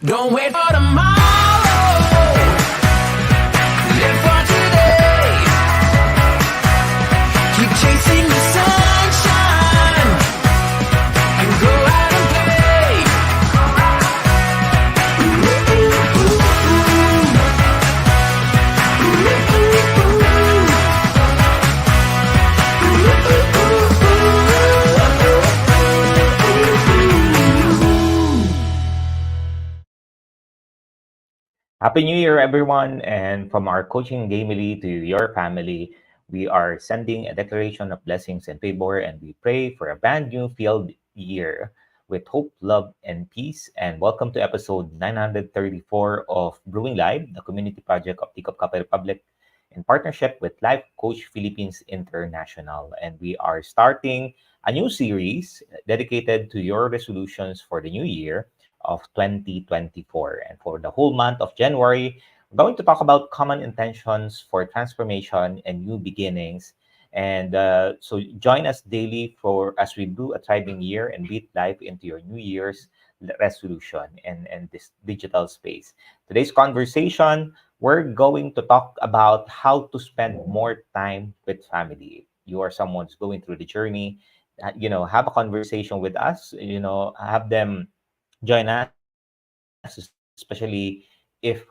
Don't wait for tomorrow. Live for today. Keep chasing the sunshine and go out and play. Happy New Year, everyone. And from our coaching gamily to your family, we are sending a declaration of blessings and favor, and we pray for a brand new filled year with hope, love, and peace. And welcome to episode 934 of Brewing Live, the community project of Tikop Kapay Republic in partnership with Life Coach Philippines International. And we are starting a new series dedicated to your resolutions for the new year of 2024. And for the whole month of January, we're going to talk about common intentions for transformation and new beginnings. And so join us daily for as we brew a thriving year and breathe life into your New Year's resolution and this digital space. Today's conversation, we're going to talk about how to spend more time with family. You are someone who's going through the journey, have a conversation with us, have them join us, especially if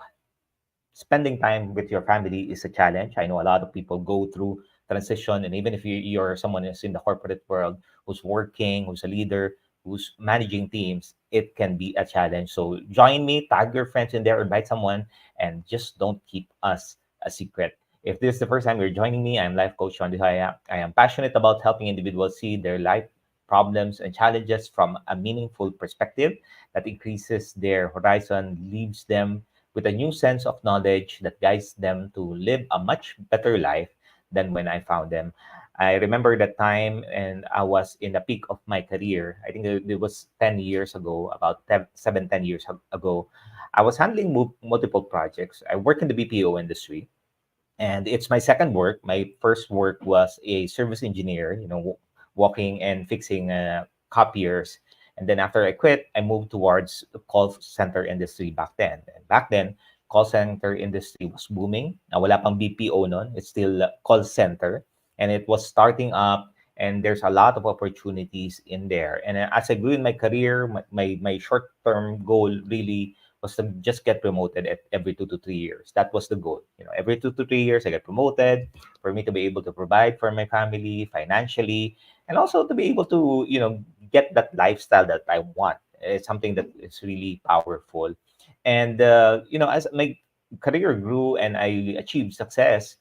spending time with your family is a challenge. I know a lot of people go through transition, and even if you're someone who's in the corporate world, who's working, who's a leader, who's managing teams, it can be a challenge. So join me, tag your friends in there, invite someone, and just don't keep us a secret. If this is the first time you're joining me, I'm Life Coach Shaun. I am passionate about helping individuals see their life problems and challenges from a meaningful perspective that increases their horizon, leaves them with a new sense of knowledge that guides them to live a much better life than when I found them. I remember that time, and I was in the peak of my career. I think it was 10 years ago, about 10 years ago. I was handling multiple projects. I work in the BPO industry, and it's my second work. My first work was a service engineer, walking and fixing copiers. And then after I quit, I moved towards the call center industry back then. And back then, call center industry was booming. Wala pang BPO noon. It's still call center. And it was starting up, and there's a lot of opportunities in there. And as I grew in my career, my short-term goal really was to just get promoted at every 2 to 3 years. That was the goal. Every 2 to 3 years, I get promoted for me to be able to provide for my family financially, and also to be able to, get that lifestyle that I want. It's something that is really powerful. And, as my career grew and I achieved success,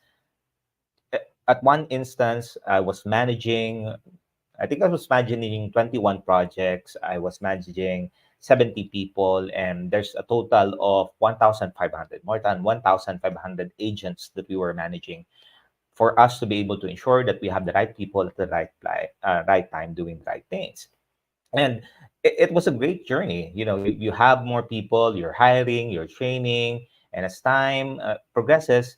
at one instance, I think I was managing 21 projects. I was managing 70 people, and there's a total of 1,500, more than 1,500 agents that we were managing for us to be able to ensure that we have the right people at the right time doing the right things. And it was a great journey. You have more people, you're hiring, you're training, and as time progresses,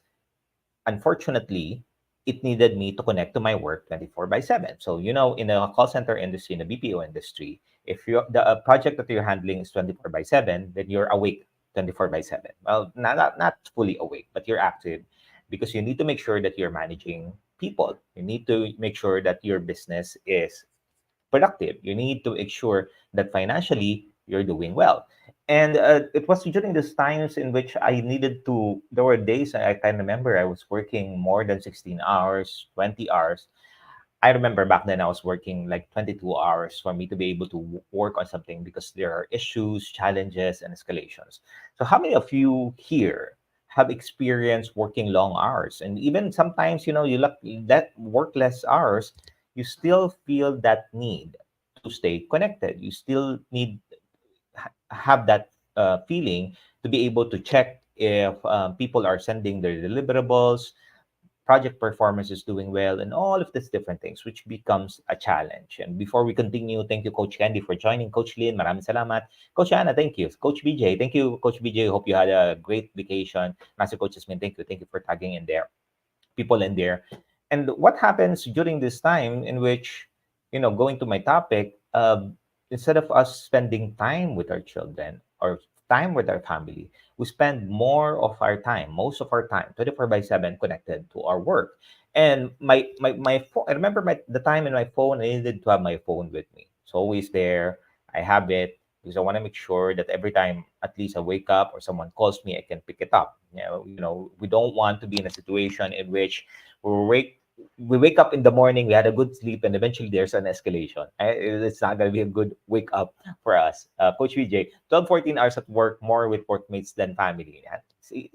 unfortunately, it needed me to connect to my work 24 by 7. So, in the call center industry, in the BPO industry, if the project that you're handling is 24 by 7, then you're awake 24 by 7. Well, not fully awake, but you're active because you need to make sure that you're managing people. You need to make sure that your business is productive. You need to ensure that financially you're doing well. And it was during these times in which I needed to, there were days I can remember I was working more than 16 hours, 20 hours. I remember back then I was working like 22 hours for me to be able to work on something because there are issues, challenges, and escalations. So, how many of you here have experienced working long hours? And even sometimes, that work less hours, you still feel that need to stay connected. You still need have that feeling to be able to check if people are sending their deliverables, project performance is doing well, and all of these different things, which becomes a challenge. And before we continue, thank you, Coach Candy, for joining. Coach Lynn, maraming salamat. Coach Anna, thank you. Coach BJ, thank you. Coach BJ, hope you had a great vacation. Master Coach Jasmine, thank you. Thank you for tagging in there, people in there. And what happens during this time in which, going to my topic, instead of us spending time with our children or time with our family. We spend more of our time, most of our time, 24 by 7 connected to our work. And my phone, I remember the time in my phone, I needed to have my phone with me. It's always there. I have it because I want to make sure that every time at least I wake up or someone calls me, I can pick it up. We don't want to be in a situation in which we wake we wake up in the morning, we had a good sleep, and eventually there's an escalation. It's not going to be a good wake up for us. Coach VJ, 12, 14 hours at work, more with workmates than family. Yeah.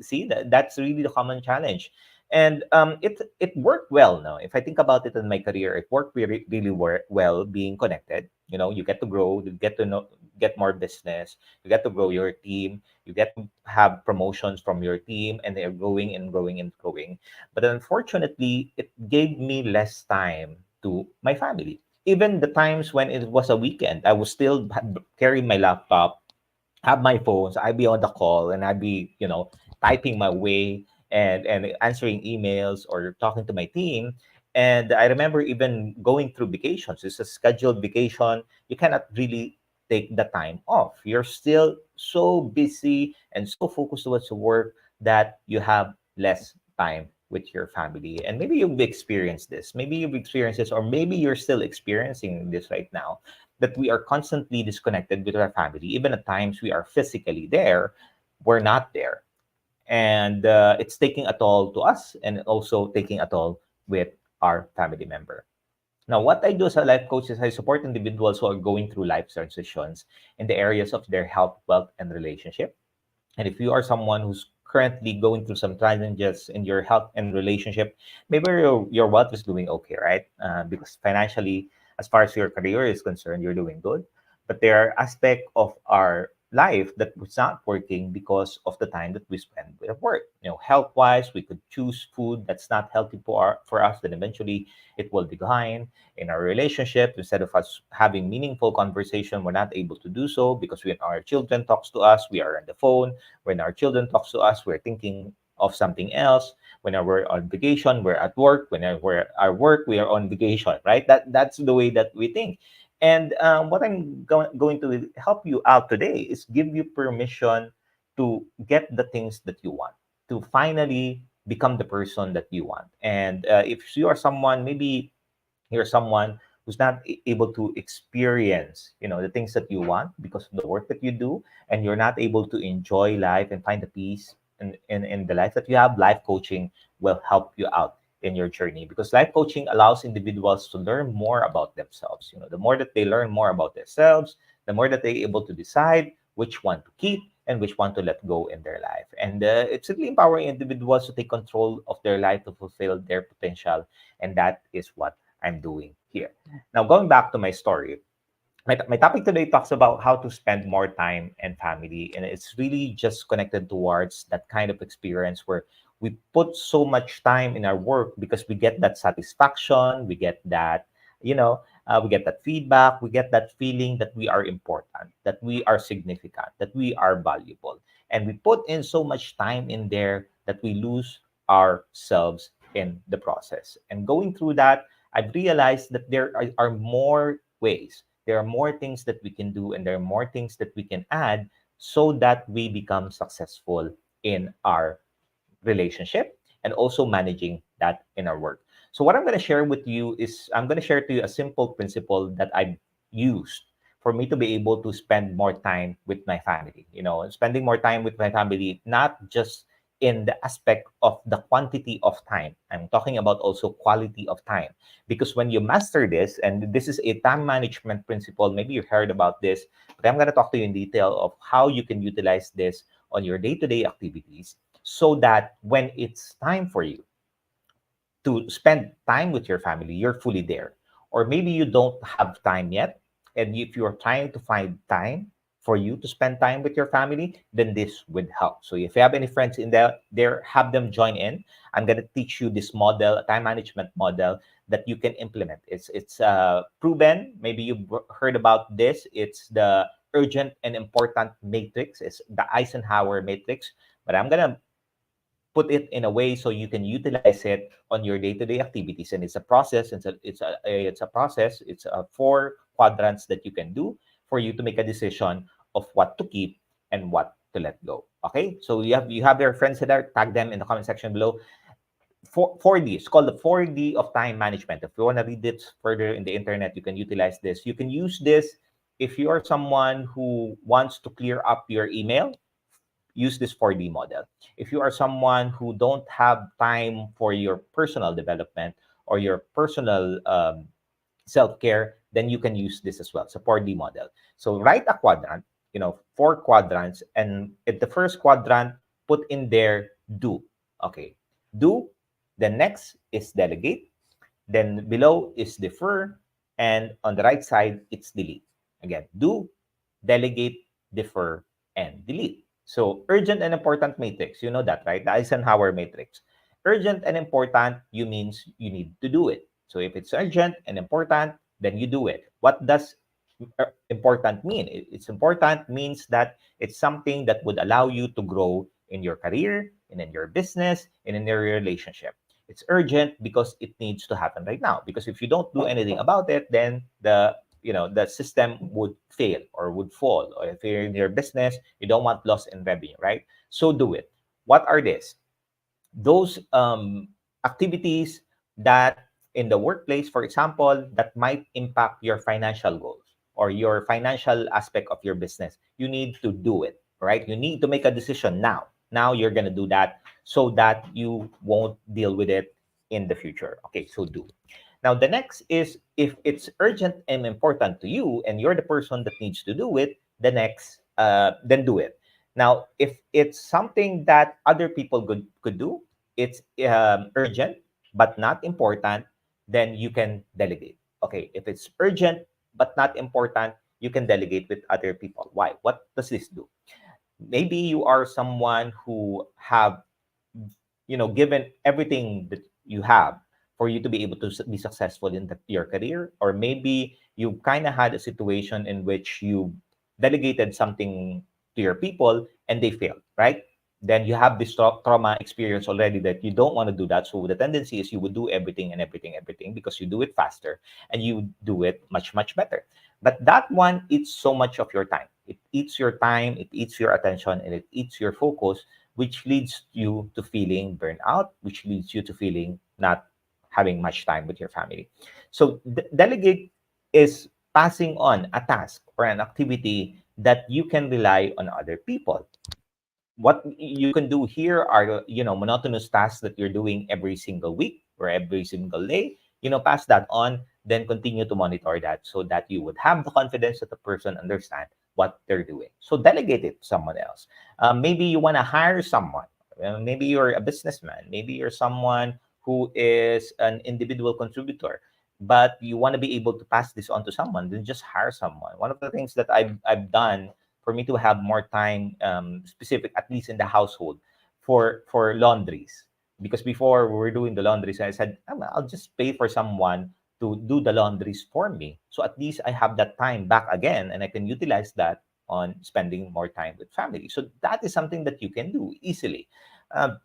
See that's really the common challenge. And it worked well. Now, if I think about it in my career, it worked really well being connected. You get to grow, you get to get more business, you get to grow your team, you get to have promotions from your team, and they're growing and growing and growing. But unfortunately, it gave me less time to my family. Even the times when it was a weekend, I was still carrying my laptop, have my phones, I'd be on the call, and I'd be, typing my way and answering emails or talking to my team. And I remember even going through vacations. It's a scheduled vacation. You cannot really take the time off. You're still so busy and so focused towards the work that you have less time with your family. And maybe you've experienced this. Maybe you've experienced this, or maybe you're still experiencing this right now, that we are constantly disconnected with our family. Even at times we are physically there, we're not there. And it's taking a toll to us and also taking a toll with our family member. Now, what I do as a life coach is I support individuals who are going through life transitions in the areas of their health, wealth, and relationship. And if you are someone who's currently going through some challenges in your health and relationship, maybe your wealth is doing okay, right? Because financially, as far as your career is concerned, you're doing good. But there are aspects of our life that was not working because of the time that we spend at work. Health wise, we could choose food that's not healthy for us, then eventually it will decline. In our relationship, instead of us having meaningful conversation, we're not able to do so because when our children talks to us, we are on the phone. When our children talks to us, we're thinking of something else. When we're on vacation, we're at work. When we're at work, we are on vacation, right? That's the way that we think. And what I'm going to help you out today is give you permission to get the things that you want, to finally become the person that you want. And if you are someone, maybe you're someone who's not able to experience the things that you want because of the work that you do, and you're not able to enjoy life and find the peace in the life that you have. Life coaching will help you out in your journey, because life coaching allows individuals to learn more about themselves. The more that they learn more about themselves, the more that they're able to decide which one to keep and which one to let go in their life. And it's really empowering individuals to take control of their life to fulfill their potential. And that is what I'm doing here. Now, going back to my story, my topic today talks about how to spend more time and family. And it's really just connected towards that kind of experience where we put so much time in our work because we get that satisfaction, we get that, we get that feedback, we get that feeling that we are important, that we are significant, that we are valuable. And we put in so much time in there that we lose ourselves in the process. And going through that, I've realized that there are more ways, there are more things that we can do, and there are more things that we can add so that we become successful in our relationship and also managing that in our work. So, what I'm going to share with you is I'm going to share to you a simple principle that I've used for me to be able to spend more time with my family. Spending more time with my family, not just in the aspect of the quantity of time. I'm talking about also quality of time. Because when you master this, and this is a time management principle, maybe you heard about this, but I'm going to talk to you in detail of how you can utilize this on your day-to-day activities so that when it's time for you to spend time with your family, you're fully there. Or maybe you don't have time yet. And if you're trying to find time for you to spend time with your family, then this would help. So if you have any friends in there, have them join in. I'm going to teach you this model, a time management model that you can implement. It's proven. Maybe you've heard about this. It's the urgent and important matrix. It's the Eisenhower matrix. But I'm going to put it in a way so you can utilize it on your day-to-day activities. And it's a process. It's a process. It's four quadrants that you can do for you to make a decision of what to keep and what to let go. Okay, so you have your friends there, tag them in the comment section below. 4D, it's called the 4D of time management. If you want to read it further in the internet, you can utilize this. You can use this if you are someone who wants to clear up your email. Use this 4D model. If you are someone who don't have time for your personal development or your personal self-care, then you can use this as well. It's a 4D model. So write a quadrant, 4 quadrants, and at the first quadrant, put in there do. Okay, do. Then next is delegate. Then below is defer, and on the right side, it's delete. Again, do, delegate, defer, and delete. So urgent and important matrix, you know that, right? The Eisenhower matrix. Urgent and important, you means you need to do it. So if it's urgent and important, then you do it. What does important mean? It's important means that it's something that would allow you to grow in your career, and in your business, and in your relationship. It's urgent because it needs to happen right now. Because if you don't do anything about it, then the system would fail or would fall. Or if you're in your business, you don't want loss in revenue, right? So do it. What are these? Those activities that in the workplace, for example, that might impact your financial goals or your financial aspect of your business, you need to do it, right? You need to make a decision now. Now you're going to do that so that you won't deal with it in the future. Okay, so do. Now, the next is if it's urgent and important to you and you're the person that needs to do it, then do it. Now, if it's something that other people could do, it's urgent but not important, then you can delegate. Okay, if it's urgent but not important, you can delegate with other people. Why? What does this do? Maybe you are someone who have given everything that you have for you to be able to be successful in your career, or maybe you kind of had a situation in which you delegated something to your people and they failed, right? Then you have this trauma experience already that you don't want to do that. So the tendency is you would do everything and everything because you do it faster and you do it much, much better. But that one eats so much of your time. It eats your time, it eats your attention, and it eats your focus, which leads you to feeling burnout, which leads you to feeling not having much time with your family. So delegate is passing on a task or an activity that you can rely on other people. What you can do here are monotonous tasks that you're doing every single week or every single day. Pass that on, then continue to monitor that so that you would have the confidence that the person understand what they're doing. So delegate it to someone else. Maybe you want to hire someone. Maybe you're a businessman. Maybe you're someone who is an individual contributor, but you want to be able to pass this on to someone. Then just hire someone. One of the things that I've done for me to have more time, specific, at least in the household, for laundries. Because before we were doing the laundries, I said, I'll just pay for someone to do the laundries for me. So at least I have that time back again, and I can utilize that on spending more time with family. So that is something that you can do easily. Um,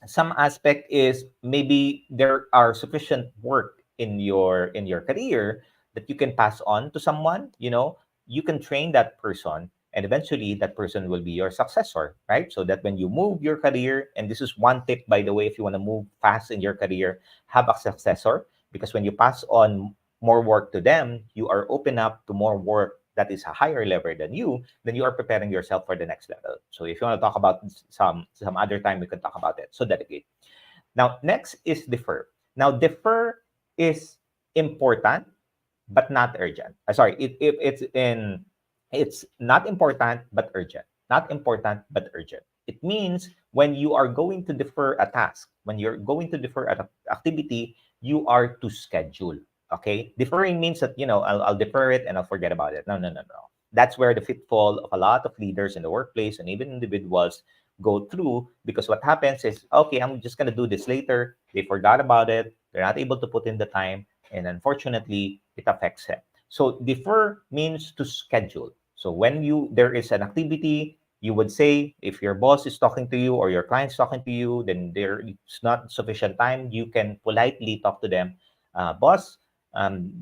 some aspect is maybe there are sufficient work in your career that you can pass on to someone. You can train that person, and eventually that person will be your successor, right? So that when you move your career, and this is one tip, by the way, if you want to move fast in your career, have a successor, because when you pass on more work to them, you are open up to more work that is a higher level than you, then you are preparing yourself for the next level. So if you want to talk about some other time, we can talk about it. So delegate. Now, next is defer. Now, defer is important but not urgent. Sorry, it's not important but urgent. Not important but urgent. It means when you are going to defer a task, when you're going to defer an activity, you are to schedule. Okay, deferring means that I'll defer it and I'll forget about it. No, no, no, no. That's where the pitfall of a lot of leaders in the workplace and even individuals go through, because what happens is, okay, I'm just going to do this later. They forgot about it. They're not able to put in the time, and unfortunately it affects them. So defer means to schedule. So when there is an activity, you would say, if your boss is talking to you or your client's talking to you, then there is not sufficient time, you can politely talk to them. Boss,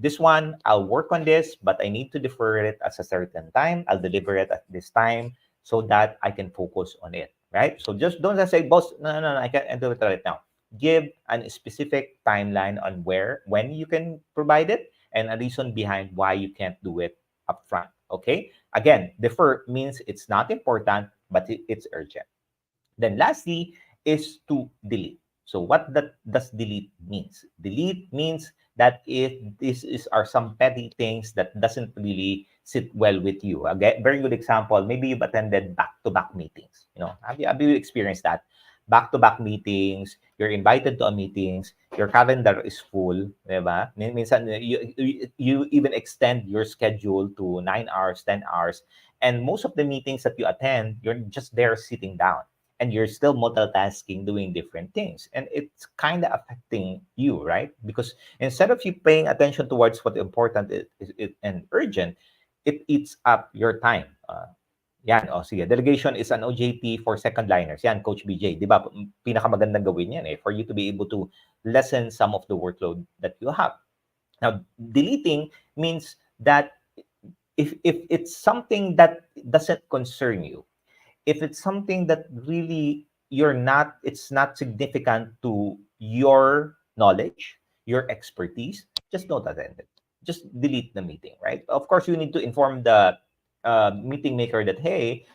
this one, I'll work on this, but I need to defer it at a certain time. I'll deliver it at this time. so that I can focus on it, right? So just don't just say, boss, no, I can't do it right now. Give a specific timeline on when you can provide it, and a reason behind why you can't do it upfront. Okay. Again, defer means it's not important, but it's urgent. Then lastly is to delete. So what that does delete means? Delete means that if this is are some petty things that doesn't really sit well with you. A very good example, maybe you've attended back-to-back meetings. Have you experienced that? Back-to-back meetings, you're invited to a meetings, your calendar is full, di ba? Minsan, you even extend your schedule to 9 hours, 10 hours, and most of the meetings that you attend, you're just there sitting down and you're still multitasking, doing different things. And it's kind of affecting you, right? Because instead of you paying attention towards what important and urgent, it eats up your time. Yan, sige. Delegation is an OJT for second liners. Yan, Coach BJ. Di ba? Pinakamagandang gawin yan for you to be able to lessen some of the workload that you have. Now, deleting means that if it's something that doesn't concern you, if it's something that really it's not significant to your knowledge, your expertise, just don't attend it. Just delete the meeting, right? Of course, you need to inform the meeting maker that, hey,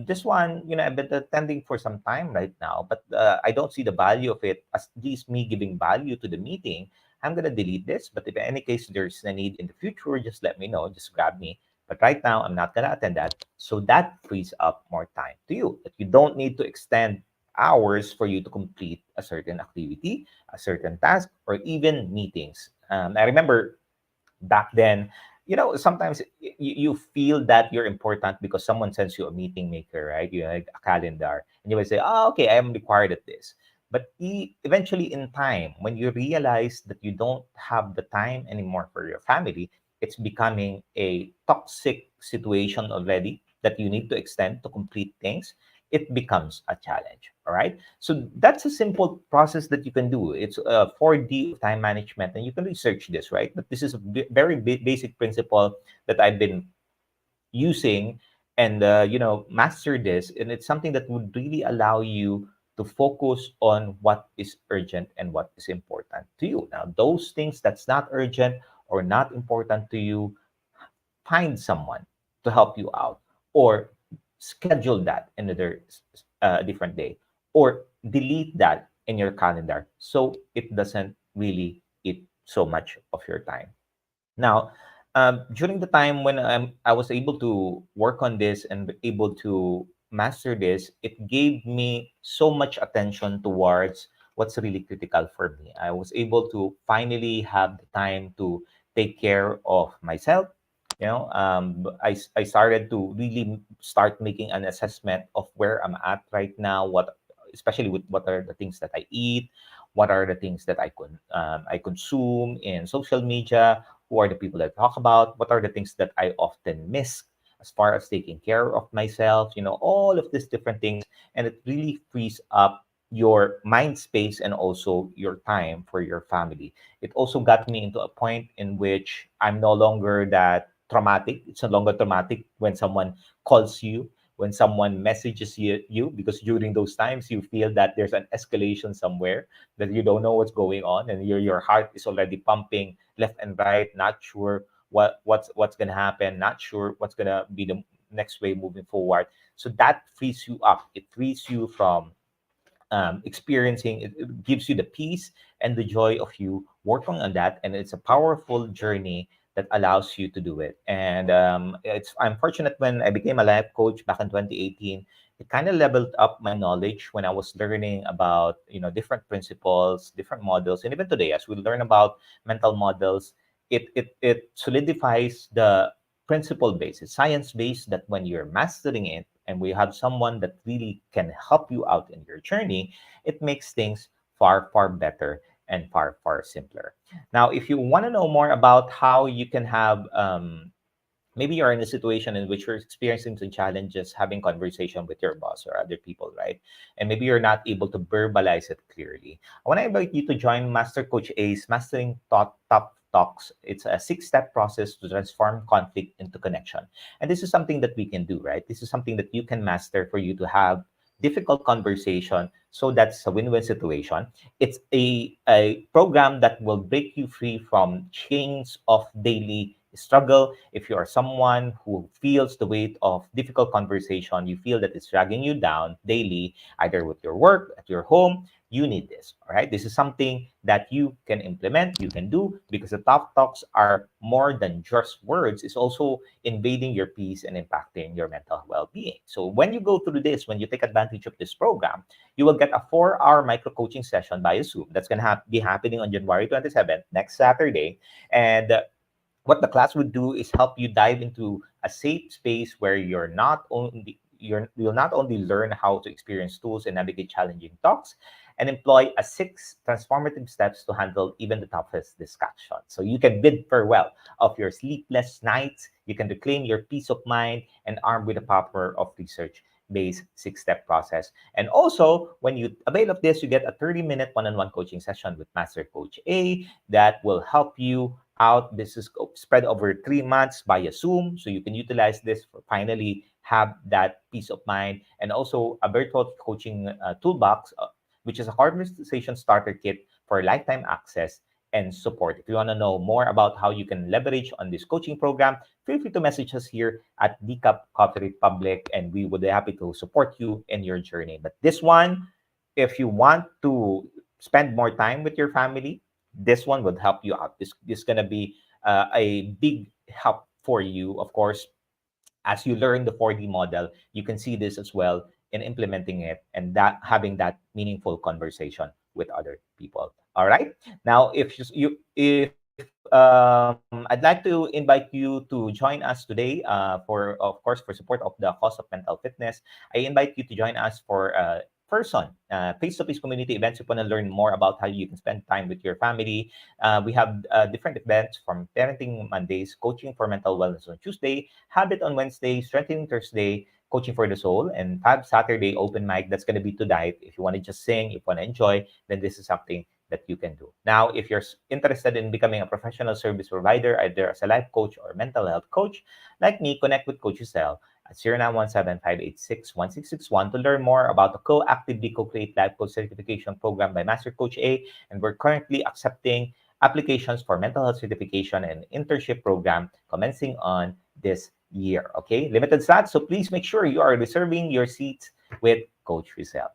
this one, I've been attending for some time right now, but I don't see the value of it as least me giving value to the meeting. I'm gonna delete this, but if in any case there's a need in the future, just let me know, just grab me. But right now, I'm not gonna attend that. So that frees up more time to you. That you don't need to extend hours for you to complete a certain activity, a certain task, or even meetings. I remember back then, sometimes you feel that you're important because someone sends you a meeting maker, right? You have a calendar, and you will say, oh, okay, I am required at this. But eventually, in time, when you realize that you don't have the time anymore for your family, it's becoming a toxic situation already that you need to extend to complete things. It becomes a challenge. All right. So that's a simple process that you can do. It's a 4D of time management, and you can research this, right? But this is a very basic principle that I've been using and master this, and it's something that would really allow you to focus on what is urgent and what is important to you. Now, those things that's not urgent or not important to you, find someone to help you out, or schedule that in another different day, or delete that in your calendar so it doesn't really eat so much of your time. Now, during the time when I was able to work on this and able to master this, it gave me so much attention towards what's really critical for me. I was able to finally have the time to take care of myself. I started to really start making an assessment of where I'm at right now, especially with what are the things that I eat, what are the things that I consume in social media, who are the people that I talk about, what are the things that I often miss as far as taking care of myself, all of these different things. And it really frees up your mind space and also your time for your family. It also got me into a point in which I'm no longer that traumatic. It's no longer traumatic when someone calls you, when someone messages you, because during those times you feel that there's an escalation somewhere, that you don't know what's going on, and your heart is already pumping left and right, not sure what's gonna happen, not sure what's gonna be the next way moving forward. So that frees you up. It frees you from experiencing it gives you the peace and the joy of you working on that, and it's a powerful journey that allows you to do it. And I'm fortunate when I became a life coach back in 2018. It kind of leveled up my knowledge when I was learning about different principles, different models, and even today as we learn about mental models, it solidifies the principle based, it's science based, that when you're mastering it and we have someone that really can help you out in your journey, it makes things far, far better and far, far simpler. Now, if you want to know more about how you can have, maybe you're in a situation in which you're experiencing some challenges having conversation with your boss or other people, right? And maybe you're not able to verbalize it clearly. I want to invite you to join Master Coach A's Mastering Top talks. It's a 6-step process to transform conflict into connection. And this is something that we can do, right? This is something that you can master for you to have difficult conversation. So that's a win-win situation. It's a program that will break you free from chains of daily struggle. If you are someone who feels the weight of difficult conversation, you feel that it's dragging you down daily, either with your work, at your home, you need this. All right. This is something that you can implement, you can do, because the tough talks are more than just words. It's also invading your peace and impacting your mental well-being. So when you go through this, when you take advantage of this program, you will get a 4-hour micro coaching session via Zoom. That's going to be happening on January 27th, next Saturday. And what the class would do is help you dive into a safe space where you'll not only learn how to experience tools and navigate challenging talks, and employ a 6 transformative steps to handle even the toughest discussion. So you can bid farewell of your sleepless nights, you can reclaim your peace of mind, and armed with the power of research-based 6-step process. And also, when you avail of this, you get a 30-minute one-on-one coaching session with Master Coach A that will help you out. This is spread over 3 months via Zoom, so you can utilize this for finally have that peace of mind. And also a virtual coaching toolbox, which is a conversation starter kit for lifetime access and support. If you want to know more about how you can leverage on this coaching program, feel free to message us here at DCAP Coffee Republic, and we would be happy to support you in your journey. But this one, if you want to spend more time with your family, this one would help you out. This is going to be a big help for you. Of course, as you learn the 4D model, you can see this as well in implementing it and that having that meaningful conversation with other people. All right. Now, if I'd like to invite you to join us today for, of course, for support of the cause of mental fitness. I invite you to join us for face-to-face community events. You want to learn more about how you can spend time with your family. We have different events from Parenting Mondays, Coaching for Mental Wellness on Tuesday, Habit on Wednesday, Strengthening Thursday, Coaching for the Soul, and Fab Saturday open mic. That's going to be tonight. If you want to just sing, if you want to enjoy, then this is something that you can do. Now, if you're interested in becoming a professional service provider, either as a life coach or mental health coach, like me, connect with Coach Rezzhel at 0917-586-1661 to learn more about the Actively Co-Create Life Coach Certification Program by Master Coach A. And we're currently accepting applications for mental health certification and internship program commencing on this year. Okay, limited slots, so please make sure you are reserving your seats with Coach Rezzhel.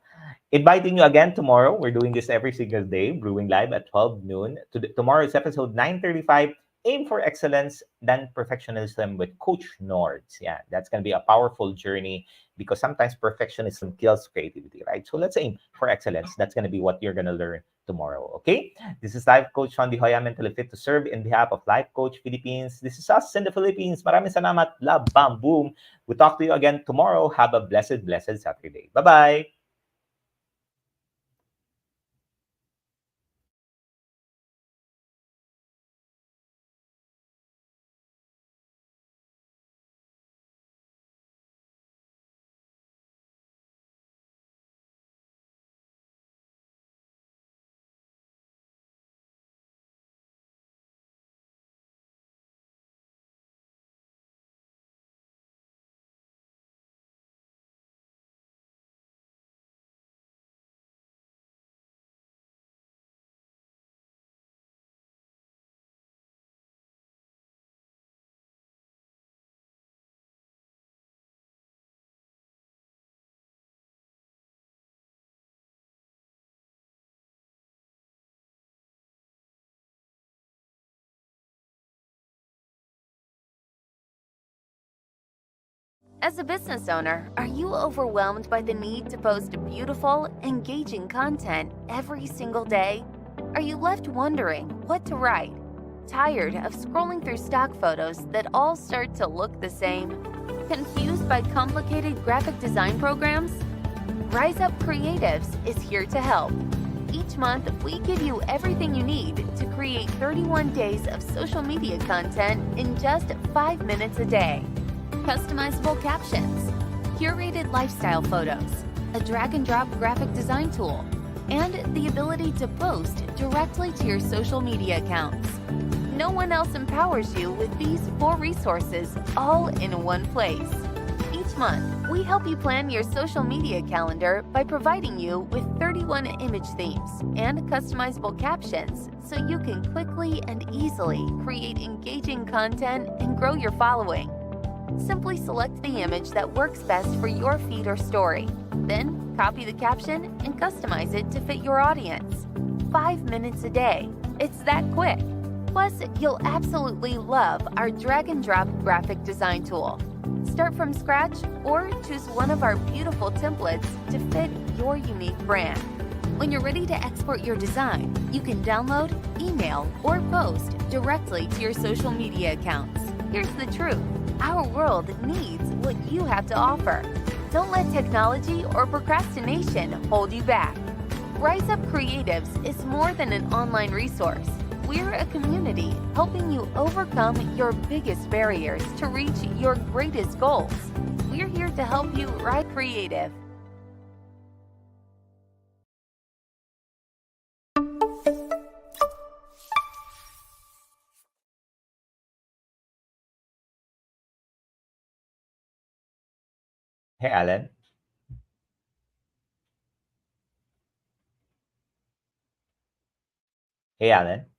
Inviting you again tomorrow. We're doing this every single day, Brewing Live at 12 noon. Tomorrow is episode 935. Aim for excellence, then perfectionism with Coach Nords. Yeah, that's going to be a powerful journey because sometimes perfectionism kills creativity, right? So let's aim for excellence. That's going to be what you're going to learn tomorrow, okay? This is Life Coach Shaun, mentally fit to serve in behalf of Life Coach Philippines. This is us in the Philippines. Maraming salamat. Love, bam, boom. We'll talk to you again tomorrow. Have a blessed, blessed Saturday. Bye-bye. As a business owner, are you overwhelmed by the need to post beautiful, engaging content every single day? Are you left wondering what to write? Tired of scrolling through stock photos that all start to look the same? Confused by complicated graphic design programs? Rise Up Creatives is here to help. Each month, we give you everything you need to create 31 days of social media content in just 5 minutes a day. Customizable captions, curated lifestyle photos, a drag-and-drop graphic design tool, and the ability to post directly to your social media accounts. No one else empowers you with these 4 resources all in one place. Each month, we help you plan your social media calendar by providing you with 31 image themes and customizable captions so you can quickly and easily create engaging content and grow your following. Simply select the image that works best for your feed or story. Then, copy the caption and customize it to fit your audience. 5 minutes a day. It's that quick. Plus, you'll absolutely love our drag and drop graphic design tool. Start from scratch or choose one of our beautiful templates to fit your unique brand. When you're ready to export your design, you can download, email, or post directly to your social media accounts. Here's the truth. Our world needs what you have to offer. Don't let technology or procrastination hold you back. Rise Up Creatives is more than an online resource. We're a community helping you overcome your biggest barriers to reach your greatest goals. We're here to help you rise creative. Hey, Alan. Hey, Alan.